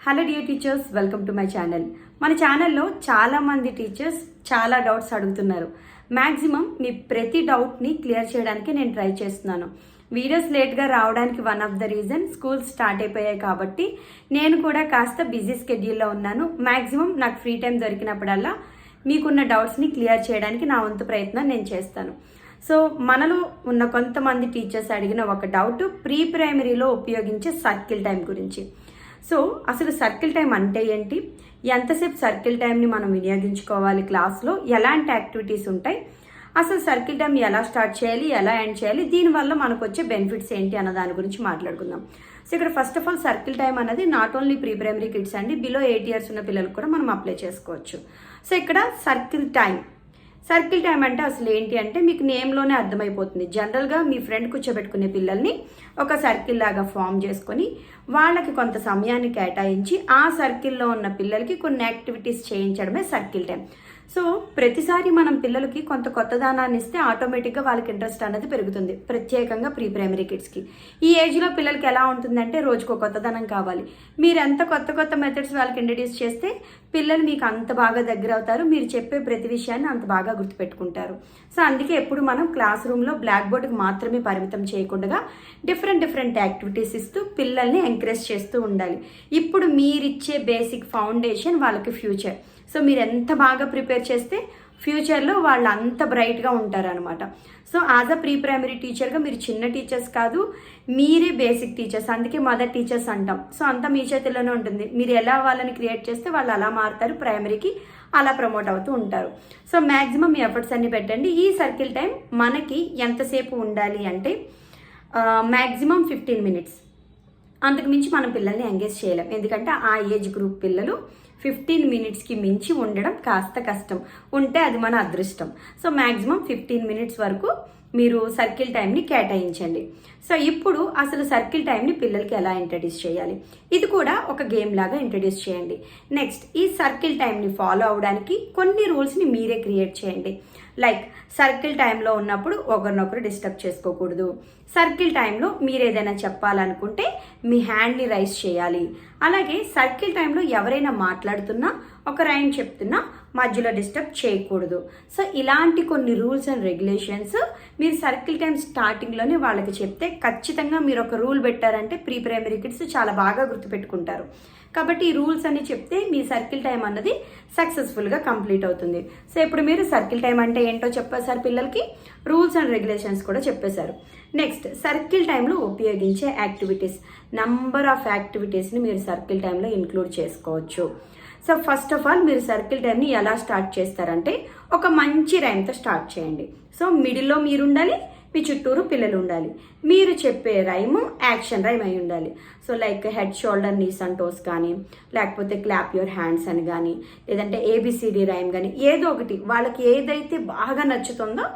Hello dear teachers, welcome to my channel. మన ఛానల్లో చాలామంది టీచర్స్ చాలా డౌట్స్ అడుగుతున్నారు. మ్యాక్సిమం మీ ప్రతి డౌట్ని క్లియర్ చేయడానికి నేను ట్రై చేస్తున్నాను. వీడియోస్ లేట్గా రావడానికి one of the reason schools start అయిపోయాయి కాబట్టి నేను కూడా కాస్త బిజీ స్కెడ్యూల్లో ఉన్నాను. మ్యాక్సిమం నాకు ఫ్రీ టైం దొరికినప్పుడల్లా మీకున్న డౌట్స్ని క్లియర్ చేయడానికి నా వంతు ప్రయత్నం నేను చేస్తాను. సో మనలో ఉన్న కొంతమంది టీచర్స్ అడిగిన ఒక డౌట్ ప్రీ ప్రైమరీలో ఉపయోగించే సర్కిల్ టైం గురించి. సో అసలు సర్కిల్ టైం అంటే ఏంటి, ఎంతసేపు సర్కిల్ టైంని మనం వినియోగించుకోవాలి, క్లాస్లో ఎలాంటి యాక్టివిటీస్ ఉంటాయి, అసలు సర్కిల్ టైం ఎలా స్టార్ట్ చేయాలి, ఎలా ఎండ్ చేయాలి, దీనివల్ల మనకు వచ్చే బెనిఫిట్స్ ఏంటి అన్న దాని గురించి మాట్లాడుకుందాం. సో ఇక్కడ first of all circle time అనేది not only pre primary kids అండి, బిలో 8 years ఉన్న పిల్లలకు కూడా మనం అప్లై చేసుకోవచ్చు. సో ఇక్కడ సర్కిల్ టైం అంటే అసలు ఏంటి అంటే మీకు నేమ్లోనే అర్థమైపోతుంది. జనరల్గా మీ ఫ్రెండ్ కూర్చోబెట్టుకునే పిల్లల్ని ఒక సర్కిల్ లాగా ఫామ్ చేసుకొని వాళ్ళకి కొంత సమయాన్ని కేటాయించి ఆ సర్కిల్లో ఉన్న పిల్లలకి కొన్ని యాక్టివిటీస్ చేయించడమే సర్కిల్ టైం. సో ప్రతిసారి మనం పిల్లలకి కొంత కొత్తదనాన్ని ఇస్తే ఆటోమేటిక్గా వాళ్ళకి ఇంట్రెస్ట్ అనేది పెరుగుతుంది, ప్రత్యేకంగా ప్రీ ప్రైమరీ కిడ్స్కి. ఈ ఏజ్లో పిల్లలకి ఎలా ఉంటుందంటే రోజుకో కొత్తదనం కావాలి. మీరు ఎంత కొత్త మెథడ్స్ వాళ్ళకి ఇంట్రడ్యూస్ చేస్తే పిల్లలు మీకు అంత బాగా దగ్గర అవుతారు, మీరు చెప్పే ప్రతి విషయాన్ని అంత బాగా గుర్తుపెట్టుకుంటారు. సో అందుకే ఎప్పుడు మనం క్లాస్ రూమ్లో బ్లాక్ బోర్డుకి మాత్రమే పరిమితం చేయకుండా డిఫరెంట్ యాక్టివిటీస్ ఇస్తూ పిల్లల్ని ఎంకరేజ్ చేస్తూ ఉండాలి. ఇప్పుడు మీరిచ్చే బేసిక్ ఫౌండేషన్ వాళ్ళకి ఫ్యూచర్. సో మీరు ఎంత బాగా ప్రిపేర్ చేస్తే ఫ్యూచర్లో వాళ్ళు అంత బ్రైట్గా ఉంటారనమాట. So as a pre primary టీచర్గా మీరు చిన్న టీచర్స్ కాదు, మీరే బేసిక్ టీచర్స్, అందుకే మదర్ టీచర్స్ అంటాం. సో అంతా మీ చేతిలోనే ఉంటుంది. మీరు ఎలా వాళ్ళని క్రియేట్ చేస్తే వాళ్ళు అలా మారుతారు, ప్రైమరీకి అలా ప్రమోట్ అవుతూ ఉంటారు. సో మ్యాక్సిమం మీ ఎఫర్ట్స్ అన్ని పెట్టండి. ఈ సర్కిల్ టైం మనకి ఎంతసేపు ఉండాలి అంటే మ్యాక్సిమం 15 minutes. అంతకు మించి మనం పిల్లల్ని ఎంగేజ్ చేయలేం, ఎందుకంటే ఆ ఏజ్ గ్రూప్ పిల్లలు 15 minutesకి మించి ఉండడం కాస్త కష్టం, ఉంటే అది మన అదృష్టం. సో మ్యాక్సిమం 15 minutes వరకు మీరు సర్కిల్ టైంని కేటాయించండి. సో ఇప్పుడు అసలు సర్కిల్ టైంని పిల్లలకి ఎలా ఇంట్రడ్యూస్ చేయాలి, ఇది కూడా ఒక గేమ్ లాగా ఇంట్రడ్యూస్ చేయండి. నెక్స్ట్ ఈ సర్కిల్ టైంని ఫాలో అవడానికి కొన్ని రూల్స్ని మీరే క్రియేట్ చేయండి. లైక్ సర్కిల్ టైంలో ఉన్నప్పుడు ఒకరినొకరు డిస్టర్బ్ చేసుకోకూడదు. సర్కిల్ టైంలో మీరు ఏదైనా చెప్పాలనుకుంటే మీ హ్యాండ్ని రైజ్ చేయాలి. అలాగే సర్కిల్ టైంలో ఎవరైనా మాట్లాడుతున్నా, ఒక రైమ్ చెప్తున్నా మధ్యలో డిస్టర్బ్ చేయకూడదు. సో ఇలాంటి కొన్ని రూల్స్ అండ్ రెగ్యులేషన్స్ మీరు సర్కిల్ టైం స్టార్టింగ్లోనే వాళ్ళకి చెప్తే ఖచ్చితంగా మీరు ఒక రూల్ పెట్టారంటే ప్రీ ప్రైమరీ కిడ్స్ చాలా బాగా గుర్తుపెట్టుకుంటారు. కాబట్టి ఈ రూల్స్ అని చెప్తే మీ సర్కిల్ టైం అన్నది సక్సెస్ఫుల్గా కంప్లీట్ అవుతుంది. సో ఇప్పుడు మీరు సర్కిల్ టైం అంటే ఏంటో చెప్పేశారు, పిల్లలకి రూల్స్ అండ్ రెగ్యులేషన్స్ కూడా చెప్పేశారు. నెక్స్ట్ సర్కిల్ టైంలో ఉపయోగించే యాక్టివిటీస్, నంబర్ ఆఫ్ యాక్టివిటీస్ని మీరు సర్కిల్ టైంలో ఇంక్లూడ్ చేసుకోవచ్చు. సో ఫస్ట్ ఆఫ్ ఆల్ మీరు సర్కిల్ టైంని ఎలా స్టార్ట్ చేస్తారంటే ఒక మంచి రైమ్తో స్టార్ట్ చేయండి. సో మిడిల్లో మీరు ఉండాలి, మీ చుట్టూరు పిల్లలు ఉండాలి. మీరు చెప్పే రైము యాక్షన్ రైమ్ అయి ఉండాలి. So like head shoulder knees and toes కానీ, లేకపోతే క్లాప్ యువర్ హ్యాండ్స్ అని కానీ, లేదంటే ABCD రైమ్ కానీ, ఏదో ఒకటి వాళ్ళకి ఏదైతే బాగా నచ్చుతుందో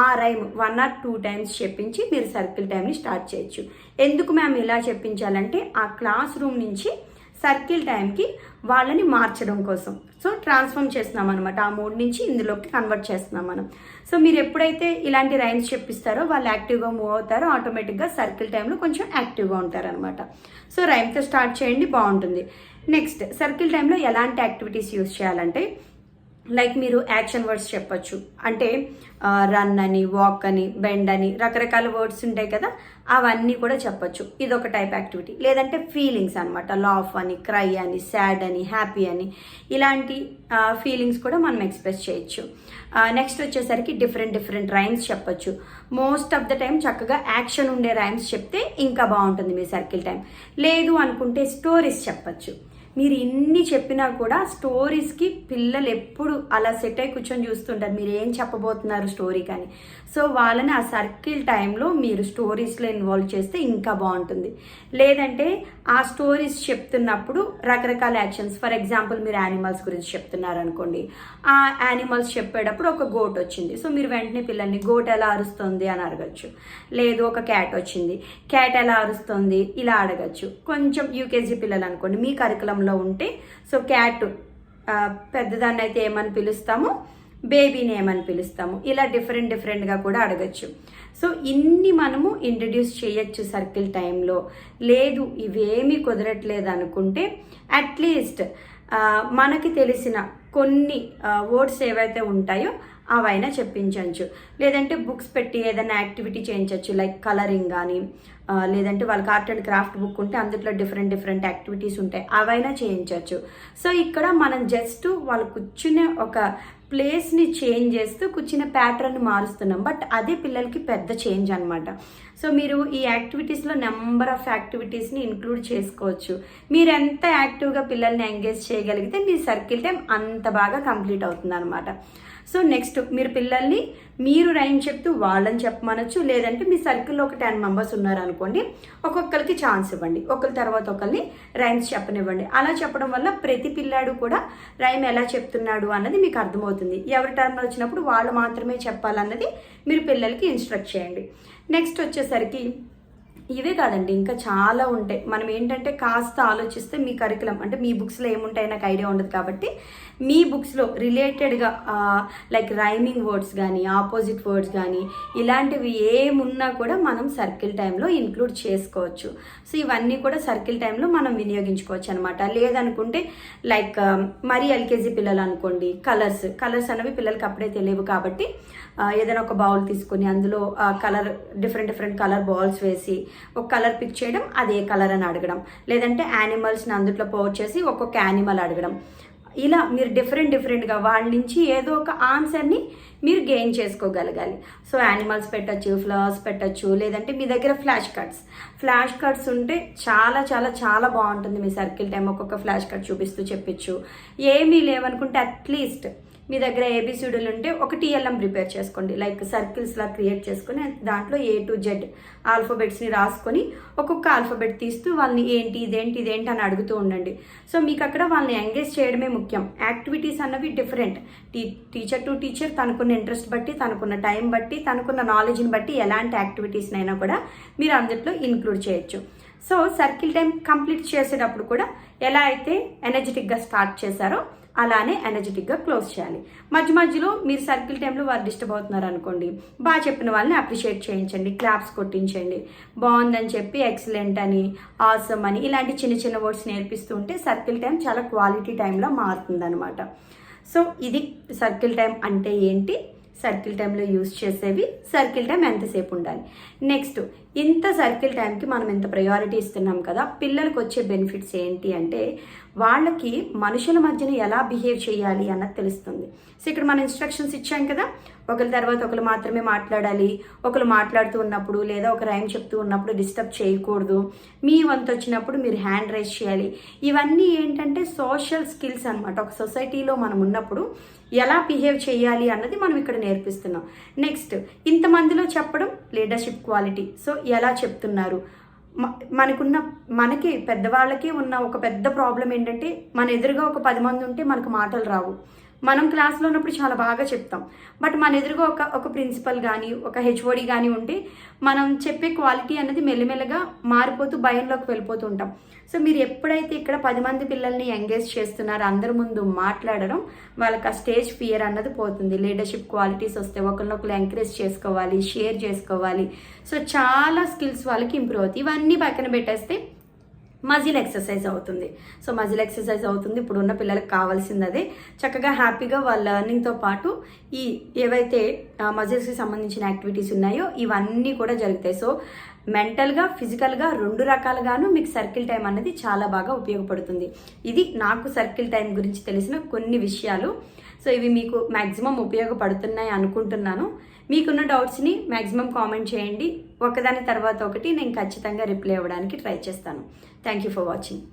ఆ రైమ్ 1 or 2 times చెప్పించి మీరు సర్కిల్ టైంని స్టార్ట్ చేయొచ్చు. ఎందుకు మ్యామ్ ఇలా చెప్పించాలంటే ఆ క్లాస్ రూమ్ నుంచి సర్కిల్ టైంకి వాళ్ళని మార్చడం కోసం. సో ట్రాన్స్ఫార్మ్ చేస్తున్నాం అనమాట, ఆ మోడ్ నుంచి ఇందులోకి కన్వర్ట్ చేస్తున్నాం మనం. సో మీరు ఎప్పుడైతే ఇలాంటి రైమ్స్ చెప్పిస్తారో వాళ్ళు యాక్టివ్గా మూవ్ అవుతారో ఆటోమేటిక్గా సర్కిల్ టైంలో కొంచెం యాక్టివ్గా ఉంటారనమాట. సో రైమ్తో స్టార్ట్ చేయండి, బాగుంటుంది. నెక్స్ట్ సర్కిల్ టైంలో ఎలాంటి యాక్టివిటీస్ యూజ్ చేయాలంటే లైక్ మీరు యాక్షన్ వర్డ్స్ చెప్పచ్చు. అంటే రన్ అని, వాక్ అని, బెండ్ అని రకరకాల వర్డ్స్ ఉంటాయి కదా, అవన్నీ కూడా చెప్పచ్చు. ఇదొక టైప్ యాక్టివిటీ. లేదంటే ఫీలింగ్స్ అనమాట, లాఫ్ అని, క్రై అని, సాడ్ అని, హ్యాపీ అని, ఇలాంటి ఫీలింగ్స్ కూడా మనం ఎక్స్ప్రెస్ చేయొచ్చు. నెక్స్ట్ వచ్చేసరికి డిఫరెంట్ రైమ్స్ చెప్పచ్చు. మోస్ట్ ఆఫ్ ద టైం చక్కగా యాక్షన్ ఉండే రైమ్స్ చెప్తే ఇంకా బాగుంటుంది మీ సర్కిల్ టైం. లేదు అనుకుంటే స్టోరీస్ చెప్పచ్చు. మీరు ఇన్ని చెప్పినా కూడా స్టోరీస్కి పిల్లలు ఎప్పుడు అలా సెట్ అయి కూర్చొని చూస్తుంటారు మీరు ఏం చెప్పబోతున్నారు స్టోరీ కానీ. సో వాళ్ళని ఆ సర్కిల్ టైంలో మీరు స్టోరీస్లో ఇన్వాల్వ్ చేస్తే ఇంకా బాగుంటుంది. లేదంటే ఆ స్టోరీస్ చెప్తున్నప్పుడు రకరకాల యాక్షన్స్, ఫర్ ఎగ్జాంపుల్ మీరు యానిమల్స్ గురించి చెప్తున్నారు అనుకోండి, ఆ యానిమల్స్ చెప్పేటప్పుడు ఒక గోట్ వచ్చింది, సో మీరు వెంటనే పిల్లల్ని గోట్ ఎలా అరుస్తుంది అని అడగచ్చు. లేదు ఒక క్యాట్ వచ్చింది, క్యాట్ ఎలా అరుస్తుంది ఇలా అడగచ్చు. కొంచెం UKG పిల్లలు అనుకోండి మీ కరికులంలో ఉంటే, సో క్యాట్ పెద్దదాన్ని అయితే ఏమని పిలుస్తామో, బేబీ నేమ్ అని పిలుస్తాము. ఇలా డిఫరెంట్గా కూడా అడగచ్చు. సో ఇన్ని మనము ఇంట్రడ్యూస్ చేయొచ్చు సర్కిల్ టైంలో. లేదు ఇవేమీ కుదరట్లేదు అనుకుంటే అట్లీస్ట్ మనకి తెలిసిన కొన్ని వర్డ్స్ ఏవైతే ఉంటాయో అవైనా చెప్పించవచ్చు. లేదంటే బుక్స్ పెట్టి ఏదైనా యాక్టివిటీ చేయించవచ్చు, లైక్ కలరింగ్ కానీ, లేదంటే వాళ్ళకి ఆర్ట్ అండ్ క్రాఫ్ట్ బుక్ ఉంటే అందులో డిఫరెంట్ యాక్టివిటీస్ ఉంటాయి, అవైనా చేయించవచ్చు. సో ఇక్కడ మనం జస్ట్ వాళ్ళు కూర్చునే ఒక ప్లేస్ని చేంజ్ చేస్తూ కూర్చునే ప్యాటర్న్ మారుస్తున్నాం, బట్ అదే పిల్లలకి పెద్ద చేంజ్ అనమాట. సో మీరు ఈ యాక్టివిటీస్లో నెంబర్ ఆఫ్ యాక్టివిటీస్ని ఇంక్లూడ్ చేసుకోవచ్చు. మీరు ఎంత యాక్టివ్గా పిల్లల్ని ఎంగేజ్ చేయగలిగితే మీ సర్కిల్ టైం అంత బాగా కంప్లీట్ అవుతుంది అనమాట. సో నెక్స్ట్ మీరు పిల్లల్ని మీరు రైమ్ చెప్తూ వాళ్ళని చెప్పమనొచ్చు. లేదంటే మీ సర్కిల్లో ఒక 10 మెంబర్స్ ఉన్నారనుకోండి, ఒక్కొక్కరికి ఛాన్స్ ఇవ్వండి, ఒకరి తర్వాత ఒకరిని రైమ్స్ చెప్పనివ్వండి. అలా చెప్పడం వల్ల ప్రతి పిల్లాడు కూడా రైమ్ ఎలా చెప్తున్నాడు అన్నది మీకు అర్థమవుతుంది. ఎవరి టర్న్ వచ్చినప్పుడు వాళ్ళు మాత్రమే చెప్పాలన్నది మీరు పిల్లలకి ఇన్స్ట్రక్ట్ చేయండి. నెక్స్ట్ వచ్చేసరికి ఇవే కాదండి, ఇంకా చాలా ఉంటాయి. మనం ఏంటంటే కాస్త ఆలోచిస్తే మీ కరికులం అంటే మీ బుక్స్లో ఏముంటాయో నాకు ఐడియా ఉండదు కాబట్టి మీ బుక్స్లో రిలేటెడ్గా లైక్ రైమింగ్ వర్డ్స్ కానీ, ఆపోజిట్ వర్డ్స్ కానీ, ఇలాంటివి ఏమున్నా కూడా మనం సర్కిల్ టైంలో ఇంక్లూడ్ చేసుకోవచ్చు. సో ఇవన్నీ కూడా సర్కిల్ టైంలో మనం వినియోగించుకోవచ్చు అనమాట. లేదనుకుంటే లైక్ మరీ ఎల్కేజీ పిల్లలు అనుకోండి, కలర్స్ అనేవి పిల్లలకి అప్పుడే తెలియవు కాబట్టి ఏదైనా ఒక బౌల్ తీసుకొని అందులో కలర్ డిఫరెంట్ కలర్ బాల్స్ వేసి ఒక కలర్ పిక్ చేయడం, అదే కలర్ అని అడగడం. లేదంటే యానిమల్స్ని అందులో పోర్ చేసి ఒక్కొక్క యానిమల్ అడగడం. ఇలా మీరు డిఫరెంట్గా వాళ్ళ నుంచి ఏదో ఒక ఆన్సర్ని మీరు గెయిన్ చేసుకోగలగాలి. సో యానిమల్స్ పెట్టచ్చు, ఫ్లవర్స్ పెట్టచ్చు, లేదంటే మీ దగ్గర ఫ్లాష్ కార్డ్స్ ఉంటే చాలా బాగుంటుంది మీ సర్కిల్ టైం. ఒక్కొక్క ఫ్లాష్ కార్డ్ చూపిస్తూ చెప్పచ్చు. ఏమీ లేవనుకుంటే అట్లీస్ట్ మీ దగ్గర ఏబిసిడీలు ఉంటే ఒక టీఎల్ఎం ప్రిపేర్ చేసుకోండి, లైక్ సర్కిల్స్లా క్రియేట్ చేసుకొని దాంట్లో A to Z ఆల్ఫాబెట్స్ని రాసుకొని ఒక్కొక్క ఆల్ఫాబెట్ తీస్తూ వాళ్ళని ఇదేంటి అని అడుగుతూ ఉండండి. సో మీకు అక్కడ వాళ్ళని ఎంగేజ్ చేయడమే ముఖ్యం. యాక్టివిటీస్ అన్నవి డిఫరెంట్, టీచర్ టు టీచర్ తనకున్న ఇంట్రెస్ట్ బట్టి, తనకున్న టైం బట్టి, తనకున్న నాలెడ్జ్ని బట్టి ఎలాంటి యాక్టివిటీస్నైనా కూడా మీరు అందులో ఇన్క్లూడ్ చేయొచ్చు. సో సర్కిల్ టైం కంప్లీట్ చేసేటప్పుడు కూడా ఎలా అయితే ఎనర్జెటిక్గా స్టార్ట్ చేశారో అలానే ఎనర్జెటిక్గా క్లోజ్ చేయాలి. మధ్యలో మీరు సర్కిల్ టైంలో వారు డిస్టర్బ్ అవుతున్నారు అనుకోండి, బాగా చెప్పిన వాళ్ళని అప్రిషియేట్ చేయించండి, క్లాప్స్ కొట్టించండి, బాగుందని చెప్పి ఎక్సలెంట్ అని, ఆసమ్ అని ఇలాంటి చిన్న వర్డ్స్ నేర్పిస్తూ ఉంటే సర్కిల్ టైం చాలా క్వాలిటీ టైంలో మారుతుందన్నమాట. సో ఇది సర్కిల్ టైం అంటే ఏంటి, సర్కిల్ టైంలో యూజ్ చేసేవి, సర్కిల్ టైం ఎంతసేపు ఉండాలి. నెక్స్ట్ ఇంత సర్కిల్ టైంకి మనం ఎంత ప్రయారిటీ ఇస్తున్నాం కదా, పిల్లలకు వచ్చే బెనిఫిట్స్ ఏంటి అంటే వాళ్ళకి మనుషుల మధ్యన ఎలా బిహేవ్ చేయాలి అన్నది తెలుస్తుంది. సో ఇక్కడ మనం ఇన్స్ట్రక్షన్స్ ఇచ్చాం కదా, ఒకరి తర్వాత ఒకరు మాత్రమే మాట్లాడాలి, ఒకరు మాట్లాడుతూ ఉన్నప్పుడు లేదా ఒక రైమ్ చెప్తూ ఉన్నప్పుడు డిస్టర్బ్ చేయకూడదు, మీ వంతు వచ్చినప్పుడు మీరు హ్యాండ్ రైజ్ చేయాలి. ఇవన్నీ ఏంటంటే సోషల్ స్కిల్స్ అనమాట. ఒక సొసైటీలో మనం ఉన్నప్పుడు ఎలా బిహేవ్ చేయాలి అన్నది మనం ఇక్కడ నేర్పిస్తున్నాం. నెక్స్ట్ ఇంతమందిలో చెప్పడం లీడర్షిప్ క్వాలిటీ. సో ఎలా చెప్తున్నారు, మనకి పెద్దవాళ్ళకి ఉన్న ఒక పెద్ద ప్రాబ్లం ఏంటంటే మన ఎదురుగా ఒక 10 మంది ఉంటే మనకు మాటలు రావు. మనం క్లాస్లో ఉన్నప్పుడు చాలా బాగా చెప్తాం, బట్ మన ఎదురుగా ఒక ప్రిన్సిపల్ కానీ ఒక హెచ్ఓడి కానీ ఉంటే మనం చెప్పే క్వాలిటీ అనేది మెల్లమెల్లగా మారిపోతూ భయంలోకి వెళ్ళిపోతూ ఉంటాం. సో మీరు ఎప్పుడైతే ఇక్కడ 10 మంది పిల్లల్ని ఎంగేజ్ చేస్తున్నారో అందరి ముందు మాట్లాడడం, వాళ్ళకి ఆ స్టేజ్ ఫియర్ అన్నది పోతుంది. లీడర్షిప్ క్వాలిటీస్ వస్తే ఒకరినొకరు ఎంకరేజ్ చేసుకోవాలి, షేర్ చేసుకోవాలి. సో చాలా స్కిల్స్ వాళ్ళకి ఇంప్రూవ్ అవుతాయి. ఇవన్నీ పక్కన పెట్టేస్తే మజిల్ ఎక్సర్సైజ్ అవుతుంది. సో మజిల్ ఎక్సర్సైజ్ అవుతుంది. ఇప్పుడు ఉన్న పిల్లలకు కావాల్సింది అదే. చక్కగా హ్యాపీగా వాళ్ళ లెర్నింగ్తో పాటు ఈ ఏవైతే మజిల్స్కి సంబంధించిన యాక్టివిటీస్ ఉన్నాయో ఇవన్నీ కూడా జరుగుతాయి. సో మెంటల్గా, ఫిజికల్గా 2 రకాలుగాను మీకు సర్కిల్ టైం అనేది చాలా బాగా ఉపయోగపడుతుంది. ఇది నాకు సర్కిల్ టైం గురించి తెలిసిన కొన్ని విషయాలు. సో ఇవి మీకు మ్యాక్సిమం ఉపయోగపడుతున్నాయి అనుకుంటున్నాను. మీకున్న డౌట్స్ని మ్యాక్సిమం కామెంట్ చేయండి. ఒకదాని తర్వాత ఒకటి నేను ఖచ్చితంగా రిప్లై ఇవ్వడానికి ట్రై చేస్తాను. Thank you for watching.